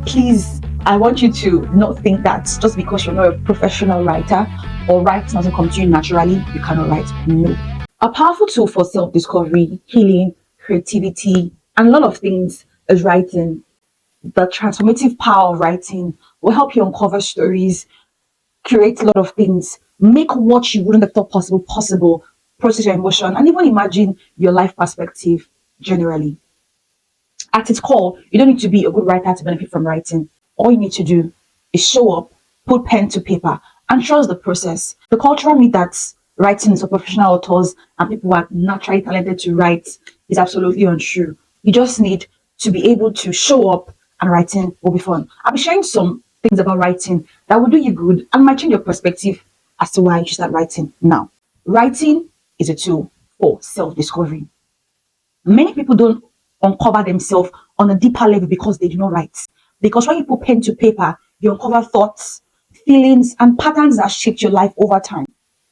Please, I want you to not think that just because you're not a professional writer or writing doesn't come to you naturally, you cannot write. No. A powerful tool for self-discovery, healing, creativity, and a lot of things is writing. The transformative power of writing will help you uncover stories, create a lot of things, make what you wouldn't have thought possible, process your emotion, and even imagine your life perspective generally. At its core, you don't need to be a good writer to benefit from writing. All you need to do is show up, put pen to paper, and trust the process. The cultural myth that writing is for professional authors and people who are naturally talented to write is absolutely untrue. You just need to be able to show up and writing will be fun. I'll be sharing some things about writing that will do you good and might change your perspective as to why you should start writing now. Writing is a tool for self-discovery. Many people don't uncover themselves on a deeper level because they do not write. Because when you put pen to paper, you uncover thoughts, feelings, and patterns that shaped your life over time.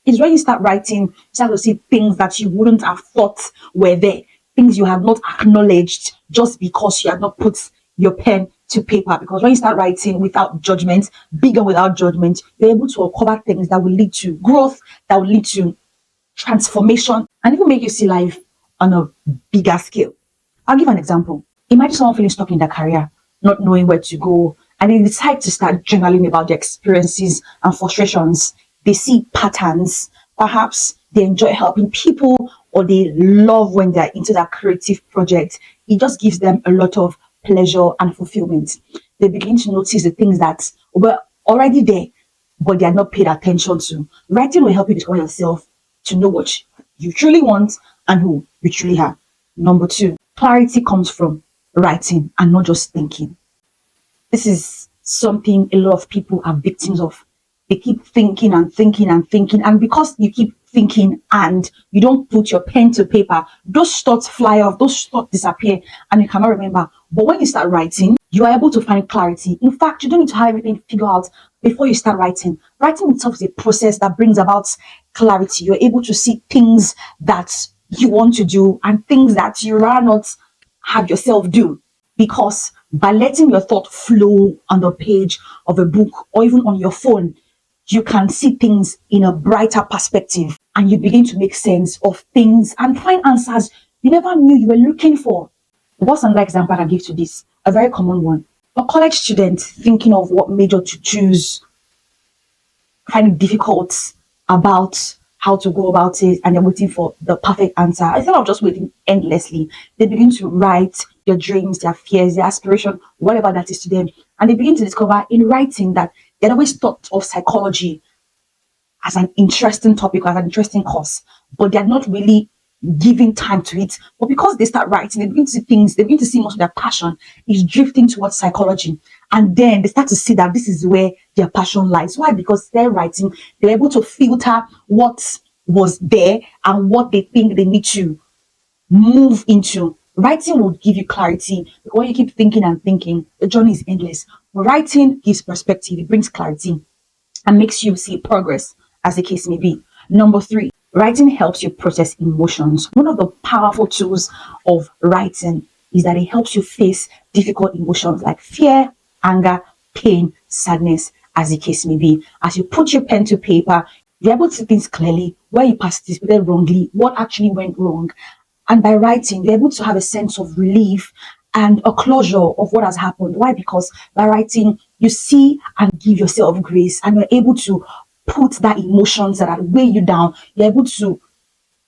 It's when you start writing, you start to see things that you wouldn't have thought were there, things you had not acknowledged just because you had not put your pen to paper. Because when you start writing without judgment, big and without judgment, you're able to uncover things that will lead to growth, that will lead to transformation, and even make you see life on a bigger scale. I'll give an example. Imagine someone feeling stuck in their career, not knowing where to go, and they decide to start journaling about their experiences and frustrations. They see patterns. Perhaps they enjoy helping people or they love when they're into that creative project. It just gives them a lot of pleasure and fulfillment. They begin to notice the things that were already there, but they are not paid attention to. Writing will help you discover yourself, to know what you truly want and who you truly are. Number two, clarity comes from writing and not just thinking. This is something a lot of people are victims of. They keep thinking and thinking and thinking, and because you keep thinking and you don't put your pen to paper, those thoughts fly off, those thoughts disappear, and you cannot remember. But when you start writing, you are able to find clarity. In fact, you don't need to have everything figured out before you start writing. Writing itself is a process that brings about clarity. You're able to see things that you want to do and things that you rather not have yourself do. Because by letting your thought flow on the page of a book or even on your phone, you can see things in a brighter perspective and you begin to make sense of things and find answers you never knew you were looking for. What's another example I can give to this? A very common one. A college student thinking of what major to choose, finding it difficult about how to go about it, and they're waiting for the perfect answer. Instead of just waiting endlessly, they begin to write their dreams, their fears, their aspiration, whatever that is to them. And they begin to discover in writing that they'd always thought of psychology as an interesting topic, as an interesting course, but they're not really giving time to it. But because they start writing, they begin to see things, they begin to see most of their passion is drifting towards psychology. And then they start to see that this is where their passion lies. Why? Because they're writing, they're able to filter what was there and what they think they need to move into. Writing will give you clarity. When you keep thinking and thinking, the journey is endless. Writing gives perspective, it brings clarity and makes you see progress, as the case may be. Number three, writing helps you process emotions. One of the powerful tools of writing is that it helps you face difficult emotions like fear, anger, pain, sadness, as the case may be. As you put your pen to paper, you're able to see things clearly, where you participated wrongly, what actually went wrong. And by writing, you're able to have a sense of relief and a closure of what has happened. Why? Because by writing, you see and give yourself grace, and you're able to put that emotions that are weigh you down. You're able to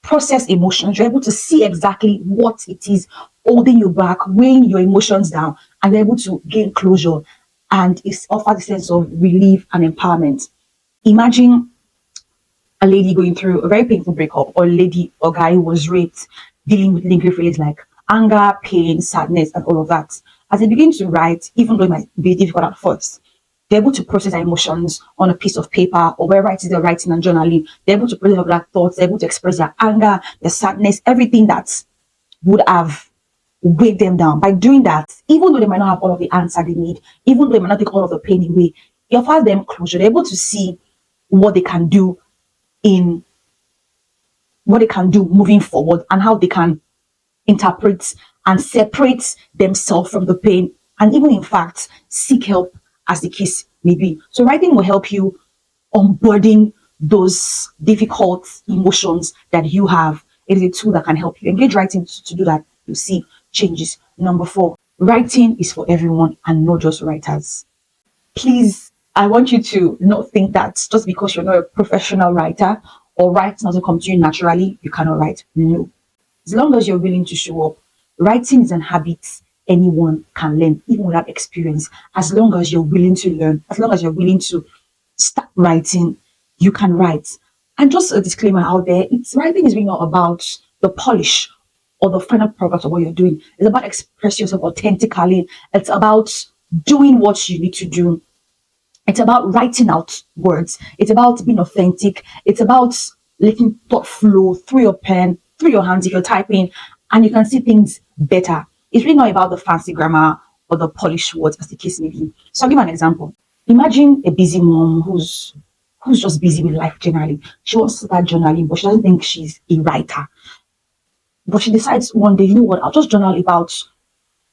process emotions. You're able to see exactly what it is holding you back, weighing your emotions down, and you're able to gain closure. And it offers a sense of relief and empowerment. Imagine a lady going through a very painful breakup, or a lady or guy who was raped, dealing with lingering feelings like anger, pain, sadness, and all of that. As they begin to write, even though it might be difficult at first, they're able to process their emotions on a piece of paper or wherever it is they're writing and journaling. They're able to process their thoughts, they're able to express their anger, their sadness, everything that would have weighed them down. By doing that, even though they might not have all of the answer they need, even though they might not take all of the pain away, it offers them closure. They're able to see what they can do in what they can do moving forward and how they can interpret and separate themselves from the pain and even in fact seek help as the case may be. So writing will help you onboarding those difficult emotions that you have. It is a tool that can help you engage writing to do that. You see changes. Number 4, writing is for everyone and not just writers. Please, I want you to not think that just because you're not a professional writer or writing doesn't come to you naturally, you cannot write. No. As long as you're willing to show up, writing is an habit anyone can learn, even without experience. As long as you're willing to learn, as long as you're willing to start writing, you can write. And just a disclaimer out there, it's writing is really not about the polish or the final product of what you're doing. It's about expressing yourself authentically. It's about doing what you need to do. It's about writing out words. It's about being authentic. It's about letting thought flow through your pen, through your hands if you're typing, and you can see things better. It's really not about the fancy grammar or the polished words, as the case may be. So I'll give an example. Imagine a busy mom who's just busy with life generally. She wants to start journaling, but she doesn't think she's a writer. But she decides one day, you know what, I'll just journal about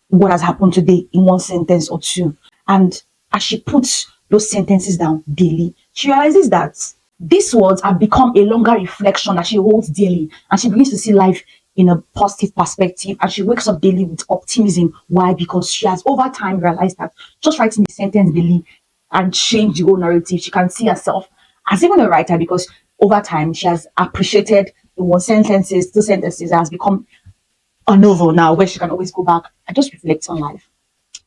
what has happened today in one sentence or two. And as she puts those sentences down daily, she realizes that these words have become a longer reflection that she holds daily. And she begins to see life in a positive perspective. And she wakes up daily with optimism. Why? Because she has over time realized that just writing the sentence daily and change the whole narrative, she can see herself as even a writer because over time she has appreciated the one sentences, two sentences has become a novel now where she can always go back and just reflect on life.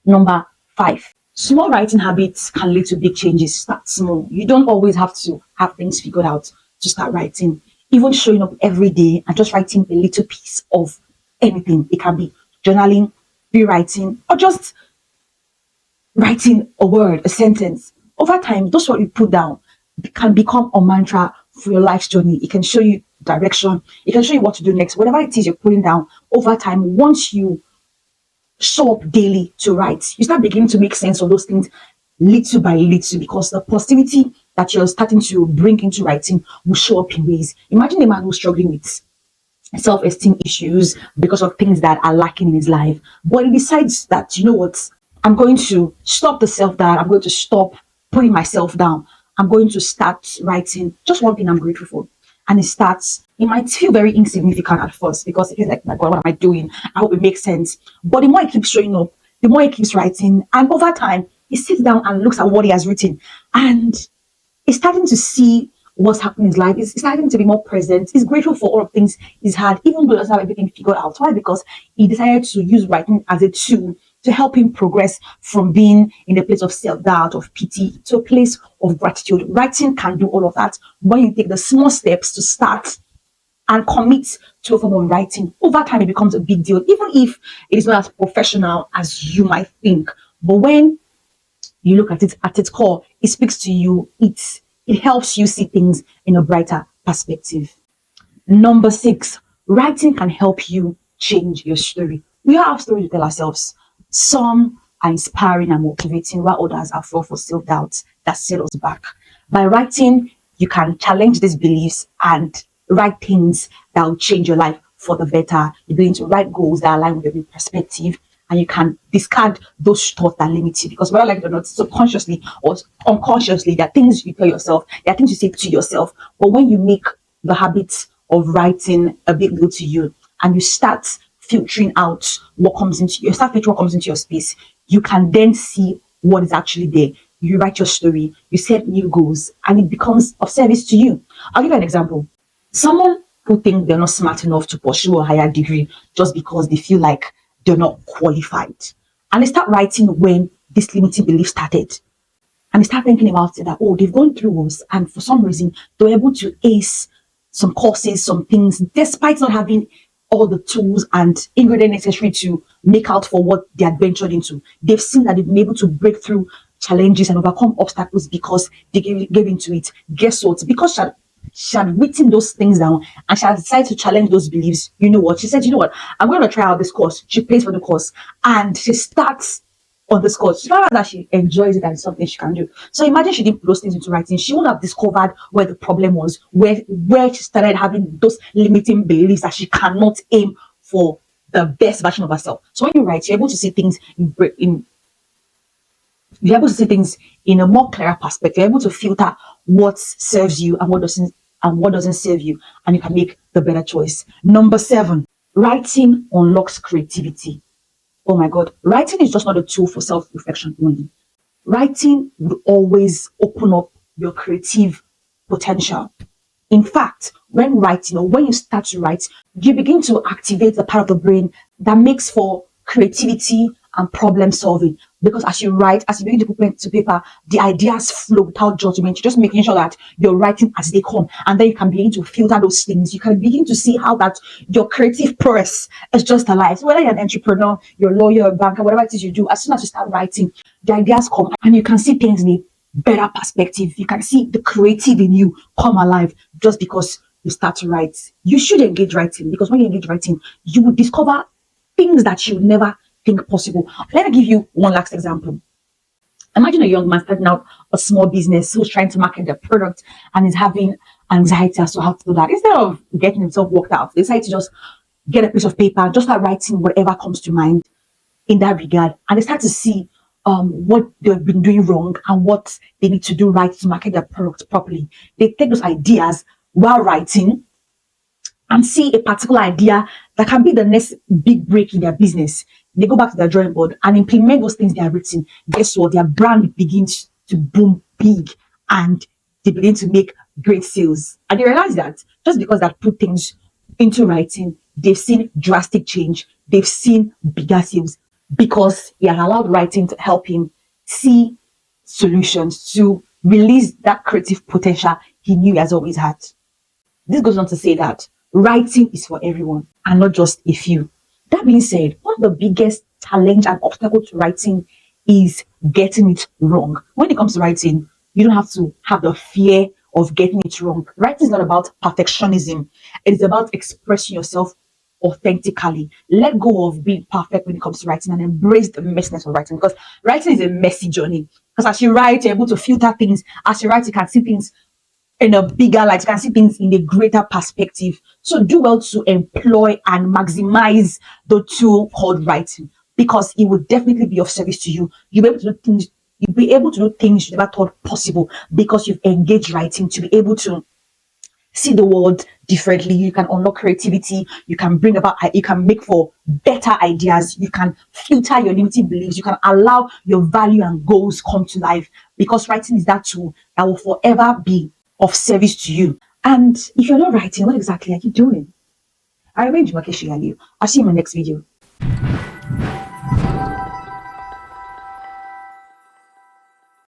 Number 5, small writing habits can lead to big changes. Start small. You don't always have to have things figured out to start writing. Even showing up every day and just writing a little piece of anything. It can be journaling, rewriting, or just writing a word, a sentence. Over time, those what you put down can become a mantra for your life's journey. It can show you direction. It can show you what to do next. Whatever it is you're putting down over time, once you show up daily to write, you start beginning to make sense of those things little by little because the positivity that you're starting to bring into writing will show up in ways. Imagine a man who's struggling with self-esteem issues because of things that are lacking in his life, but he decides that, you know what, I'm going to stop the self-doubt. I'm going to stop putting myself down. I'm going to start writing just one thing I'm grateful for. And it starts, it might feel very insignificant at first because it feels like, my God, what am I doing? I hope it makes sense. But the more he keeps showing up, the more he keeps writing. And over time, he sits down and looks at what he has written. And he's starting to see what's happening in his life. He's starting to be more present. He's grateful for all of things he's had, even though he doesn't have everything figured out. Why? Because he decided to use writing as a tool to help him progress from being in a place of self-doubt, of pity, to a place of gratitude. Writing can do all of that when you take the small steps to start and commit to a form of writing. Over time, it becomes a big deal, even if it is not as professional as you might think. But when you look at it at its core, it speaks to you. It helps you see things in a brighter perspective. Number 6, writing can help you change your story. We all have stories to tell ourselves. Some are inspiring and motivating, while others are full for self-doubt that set us back. By writing, you can challenge these beliefs and write things that will change your life for the better. You're going to write goals that align with your new perspective, and you can discard those thoughts that limit you. Because whether like it or not, subconsciously or unconsciously, there are things you tell yourself, there are things you say to yourself. But when you make the habit of writing a big deal to you, and you start filtering out what comes into your space, you can then see what is actually there. You write your story, you set new goals, and it becomes of service to you. I'll give you an example. Someone who think they're not smart enough to pursue a higher degree just because they feel like they're not qualified. And they start writing when this limiting belief started. And they start thinking about it that, oh, they've gone through us, and for some reason, they were able to ace some courses, some things, despite not having all the tools and ingredients necessary to make out for what they had ventured into. They've seen that they've been able to break through challenges and overcome obstacles because they gave into it. Guess what? Because she had written those things down and she had decided to challenge those beliefs. You know what? She said, you know what? I'm going to try out this course. She pays for the course and she starts on this course. She found out that she enjoys it and it's something she can do. So imagine she didn't put those things into writing. She wouldn't have discovered where the problem was, where she started having those limiting beliefs that she cannot aim for the best version of herself. So when you write, you're able to see things in You're able to see things in a more clearer perspective. You're able to filter what serves you and what doesn't serve you, and you can make the better choice. Number 7, writing unlocks creativity. Oh my God, writing is just not a tool for self-reflection only. Writing will always open up your creative potential. In fact, when writing or when you start to write, you begin to activate the part of the brain that makes for creativity and problem solving. Because as you write, as you begin to put pen to paper, the ideas flow without judgment. You're just making sure that you're writing as they come, and then you can begin to filter those things. You can begin to see how that your creative prowess is just alive. So whether you're an entrepreneur, you're a lawyer, a banker, whatever it is you do, as soon as you start writing, the ideas come, and you can see things in a better perspective. You can see the creative in you come alive just because you start to write. You should engage writing, because when you engage writing, you will discover things that you never think possible. Let me give you one last example. Imagine a young man starting out a small business who's trying to market their product and is having anxiety as to how to do that. Instead of getting himself worked out, they decide to just get a piece of paper and just start writing whatever comes to mind in that regard. And they start to see what they've been doing wrong and what they need to do right to market their product properly. They take those ideas while writing and see a particular idea that can be the next big break in their business. They go back to their drawing board and implement those things they have written. Guess what? Their brand begins to boom big, and they begin to make great sales. And they realize that just because they put things into writing, they've seen drastic change. They've seen bigger sales because he has allowed writing to help him see solutions, to release that creative potential he knew he has always had. This goes on to say that writing is for everyone and not just a few. That being said, one of the biggest challenge and obstacle to writing is getting it wrong. When it comes to writing, you don't have to have the fear of getting it wrong. Writing is not about perfectionism. It is about expressing yourself authentically. Let go of being perfect when it comes to writing and embrace the messiness of writing, because writing is a messy journey. Because as you write, you're able to filter things. As you write, you can see things in a bigger light. You can see things in a greater perspective. So do well to employ and maximize the tool called writing, because it will definitely be of service to you. You'll be able to do things. You'll be able to do things you never thought possible because you've engaged writing to be able to see the world differently. You can unlock creativity. You can bring about, you can make for better ideas. You can filter your limiting beliefs. You can allow your value and goals come to life, because writing is that tool that will forever be of service to you. And if you're not writing, what exactly are you doing? I remain Jumoke Seyi-Aliu. I'll see you in my next video.